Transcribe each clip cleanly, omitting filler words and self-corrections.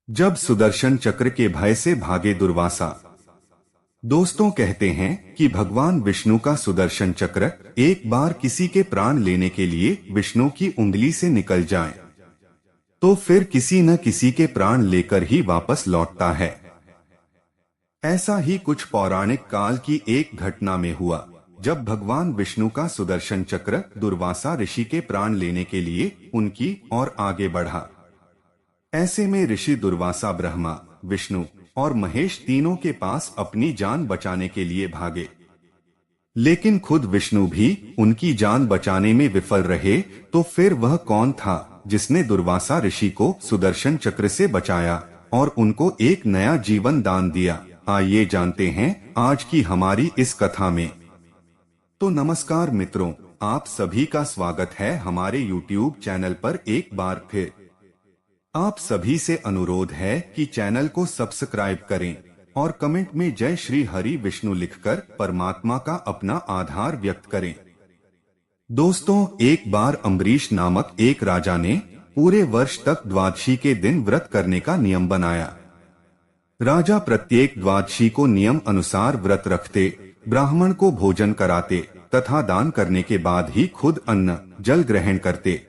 जब सुदर्शन चक्र के भय से भागे दुर्वासा। दोस्तों कहते हैं कि भगवान विष्णु का सुदर्शन चक्र एक बार किसी के प्राण लेने के लिए विष्णु की उंगली से निकल जाए तो फिर किसी न किसी के प्राण लेकर ही वापस लौटता है। ऐसा ही कुछ पौराणिक काल की एक घटना में हुआ, जब भगवान विष्णु का सुदर्शन चक्र दुर्वासा ऋषि के प्राण लेने के लिए उनकी ओर आगे बढ़ा। ऐसे में ऋषि दुर्वासा ब्रह्मा, विष्णु और महेश तीनों के पास अपनी जान बचाने के लिए भागे, लेकिन खुद विष्णु भी उनकी जान बचाने में विफल रहे। तो फिर वह कौन था जिसने दुर्वासा ऋषि को सुदर्शन चक्र से बचाया और उनको एक नया जीवन दान दिया? आइए जानते हैं आज की हमारी इस कथा में। तो नमस्कार मित्रों, आप सभी का स्वागत है हमारे YouTube चैनल पर एक बार फिर। आप सभी से अनुरोध है कि चैनल को सब्सक्राइब करें और कमेंट में जय श्री हरि विष्णु लिखकर परमात्मा का अपना आभार व्यक्त करें। दोस्तों, एक बार अम्बरीश नामक एक राजा ने पूरे वर्ष तक द्वादशी के दिन व्रत करने का नियम बनाया। राजा प्रत्येक द्वादशी को नियम अनुसार व्रत रखते, ब्राह्मण को भोजन कराते तथा दान करने के बाद ही खुद अन्न जल ग्रहण करते।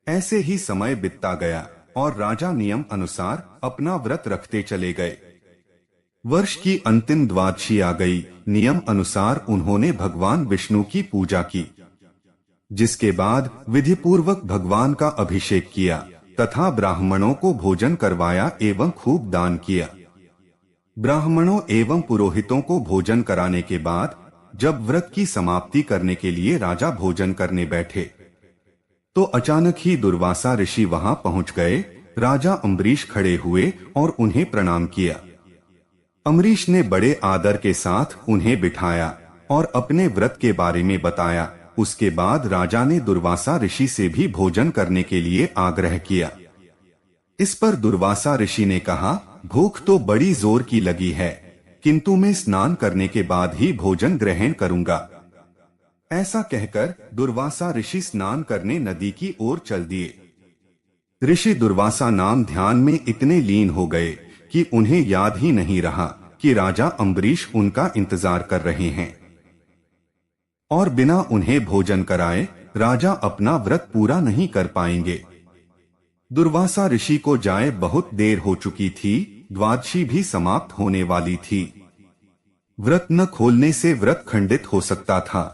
ऐसे ही समय बीतता गया और राजा नियम अनुसार अपना व्रत रखते चले गए। वर्ष की अंतिम द्वादशी आ गई। नियम अनुसार उन्होंने भगवान विष्णु की पूजा की, जिसके बाद विधिपूर्वक भगवान का अभिषेक किया तथा ब्राह्मणों को भोजन करवाया एवं खूब दान किया। ब्राह्मणों एवं पुरोहितों को भोजन कराने के बाद जब व्रत की समाप्ति करने के लिए राजा भोजन करने बैठे तो अचानक ही दुर्वासा ऋषि वहां पहुंच गए। राजा अम्बरीश खड़े हुए और उन्हें प्रणाम किया। अम्बरीश ने बड़े आदर के साथ उन्हें बिठाया और अपने व्रत के बारे में बताया। उसके बाद राजा ने दुर्वासा ऋषि से भी भोजन करने के लिए आग्रह किया। इस पर दुर्वासा ऋषि ने कहा, भूख तो बड़ी जोर की लगी है, किंतु मैं स्नान करने के बाद ही भोजन ग्रहण करूंगा। ऐसा कहकर दुर्वासा ऋषि स्नान करने नदी की ओर चल दिए। ऋषि दुर्वासा नाम ध्यान में इतने लीन हो गए कि उन्हें याद ही नहीं रहा कि राजा अम्बरीश उनका इंतजार कर रहे हैं और बिना उन्हें भोजन कराए राजा अपना व्रत पूरा नहीं कर पाएंगे। दुर्वासा ऋषि को जाए बहुत देर हो चुकी थी, द्वादशी भी समाप्त होने वाली थी। व्रत न खोलने से व्रत खंडित हो सकता था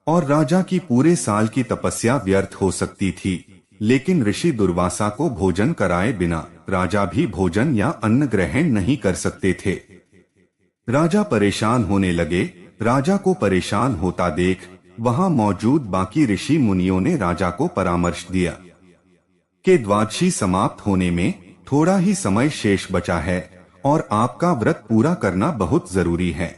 और राजा की पूरे साल की तपस्या व्यर्थ हो सकती थी। लेकिन ऋषि दुर्वासा को भोजन कराए बिना राजा भी भोजन या अन्न ग्रहण नहीं कर सकते थे। राजा परेशान होने लगे। राजा को परेशान होता देख वहां मौजूद बाकी ऋषि मुनियों ने राजा को परामर्श दिया कि द्वादशी समाप्त होने में थोड़ा ही समय शेष बचा है और आपका व्रत पूरा करना बहुत जरूरी है,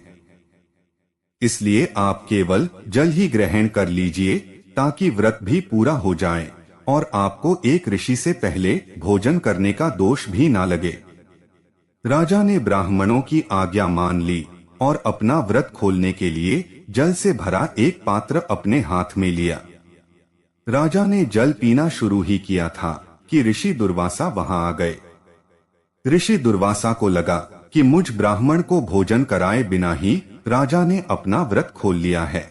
इसलिए आप केवल जल ही ग्रहण कर लीजिए ताकि व्रत भी पूरा हो जाए और आपको एक ऋषि से पहले भोजन करने का दोष भी ना लगे। राजा ने ब्राह्मणों की आज्ञा मान ली और अपना व्रत खोलने के लिए जल से भरा एक पात्र अपने हाथ में लिया। राजा ने जल पीना शुरू ही किया था कि ऋषि दुर्वासा वहां आ गए। ऋषि दुर्वासा को लगा कि मुझ ब्राह्मण को भोजन कराए बिना ही राजा ने अपना व्रत खोल लिया है।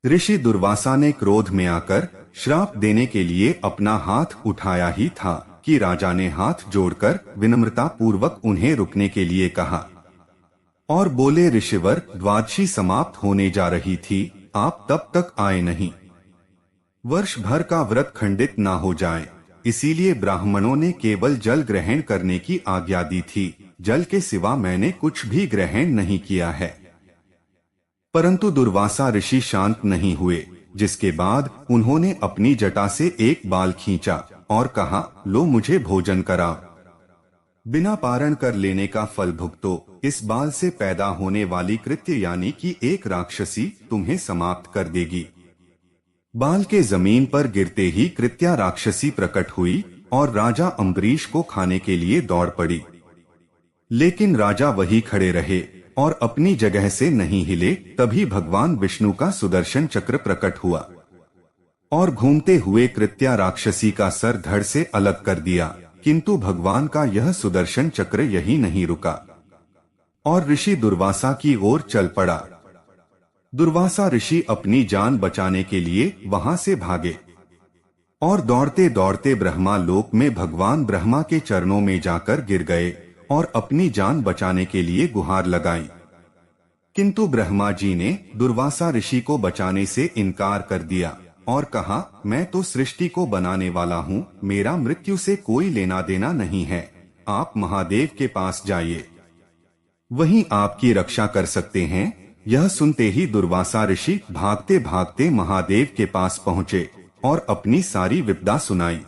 ऋषि दुर्वासा ने क्रोध में आकर श्राप देने के लिए अपना हाथ उठाया ही था कि राजा ने हाथ जोड़कर विनम्रता पूर्वक उन्हें रुकने के लिए कहा और बोले, ऋषिवर, द्वादशी समाप्त होने जा रही थी, आप तब तक आए नहीं। वर्ष भर का व्रत खंडित ना हो जाए, इसीलिए ब्राह्मणों ने केवल जल ग्रहण करने की आज्ञा दी थी। जल के सिवा मैंने कुछ भी ग्रहण नहीं किया है। परंतु दुर्वासा ऋषि शांत नहीं हुए, जिसके बाद उन्होंने अपनी जटा से एक बाल खींचा और कहा, लो मुझे भोजन करा। बिना पारण कर लेने का फल भुगतो। इस बाल से पैदा होने वाली कृत्य यानी कि एक राक्षसी तुम्हें समाप्त कर देगी। बाल के जमीन पर गिरते ही कृत्या राक्षसी प्रकट हुई और राजा अम्बरीश को खाने के लिए दौड़ पड़ी। लेकिन राजा वही खड़े रहे और अपनी जगह से नहीं हिले। तभी भगवान विष्णु का सुदर्शन चक्र प्रकट हुआ और घूमते हुए कृत्या राक्षसी का सर धड़ से अलग कर दिया किंतु भगवान का यह सुदर्शन चक्र यही नहीं रुका और ऋषि दुर्वासा की ओर चल पड़ा। दुर्वासा ऋषि अपनी जान बचाने के लिए वहां से भागे और दौड़ते दौड़ते ब्रह्मा लोक में भगवान ब्रह्मा के चरणों में जाकर गिर गए और अपनी जान बचाने के लिए गुहार लगाई। किंतु ब्रह्मा जी ने दुर्वासा ऋषि को बचाने से इनकार कर दिया और कहा, मैं तो सृष्टि को बनाने वाला हूँ, मेरा मृत्यु से कोई लेना देना नहीं है, आप महादेव के पास जाइए, वहीं आपकी रक्षा कर सकते हैं। यह सुनते ही दुर्वासा ऋषि भागते भागते महादेव के पास पहुँचे और अपनी सारी विपदा सुनाई।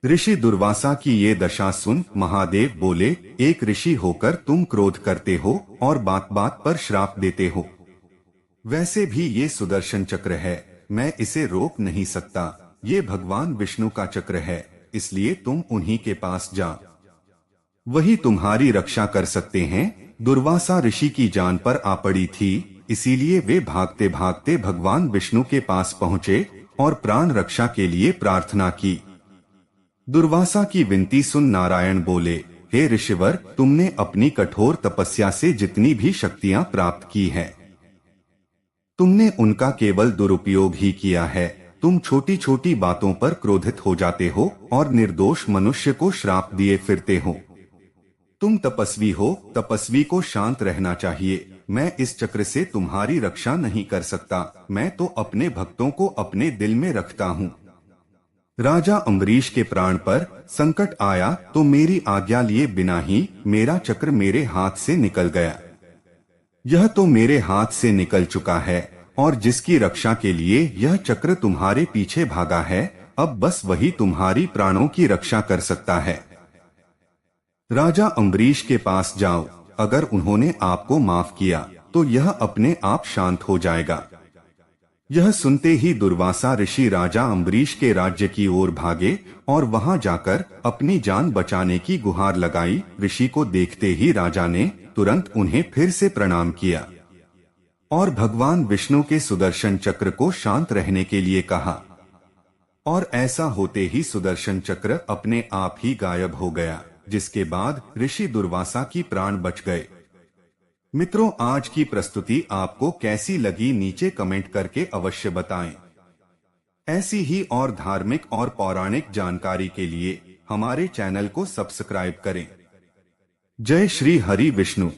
ऋषि दुर्वासा की ये दशा सुन महादेव बोले, एक ऋषि होकर तुम क्रोध करते हो और बात बात पर श्राप देते हो। वैसे भी ये सुदर्शन चक्र है, मैं इसे रोक नहीं सकता, ये भगवान विष्णु का चक्र है, इसलिए तुम उन्हीं के पास जा, वही तुम्हारी रक्षा कर सकते हैं। दुर्वासा ऋषि की जान पर आ पड़ी थी, इसीलिए वे भागते भागते भगवान विष्णु के पास पहुँचे और प्राण रक्षा के लिए प्रार्थना की। दुर्वासा की विनती सुन नारायण बोले, हे ऋषिवर, तुमने अपनी कठोर तपस्या से जितनी भी शक्तियां प्राप्त की है, तुमने उनका केवल दुरुपयोग ही किया है। तुम छोटी छोटी बातों पर क्रोधित हो जाते हो और निर्दोष मनुष्य को श्राप दिए फिरते हो। तुम तपस्वी हो, तपस्वी को शांत रहना चाहिए। मैं इस चक्र से तुम्हारी रक्षा नहीं कर सकता, मैं तो अपने भक्तों को अपने दिल में रखता हूँ। राजा अम्बरीश के प्राण पर संकट आया तो मेरी आज्ञा लिए बिना ही मेरा चक्र मेरे हाथ से निकल गया। यह तो मेरे हाथ से निकल चुका है और जिसकी रक्षा के लिए यह चक्र तुम्हारे पीछे भागा है, अब बस वही तुम्हारी प्राणों की रक्षा कर सकता है। राजा अम्बरीश के पास जाओ, अगर उन्होंने आपको माफ किया तो यह अपने आप शांत हो जाएगा। यह सुनते ही दुर्वासा ऋषि राजा अम्बरीश के राज्य की ओर भागे और वहां जाकर अपनी जान बचाने की गुहार लगाई। ऋषि को देखते ही राजा ने तुरंत उन्हें फिर से प्रणाम किया और भगवान विष्णु के सुदर्शन चक्र को शांत रहने के लिए कहा, और ऐसा होते ही सुदर्शन चक्र अपने आप ही गायब हो गया, जिसके बाद ऋषि दुर्वासा की प्राण बच गए। मित्रों, आज की प्रस्तुति आपको कैसी लगी नीचे कमेंट करके अवश्य बताएं। ऐसी ही और धार्मिक और पौराणिक जानकारी के लिए हमारे चैनल को सब्सक्राइब करें। जय श्री हरि विष्णु।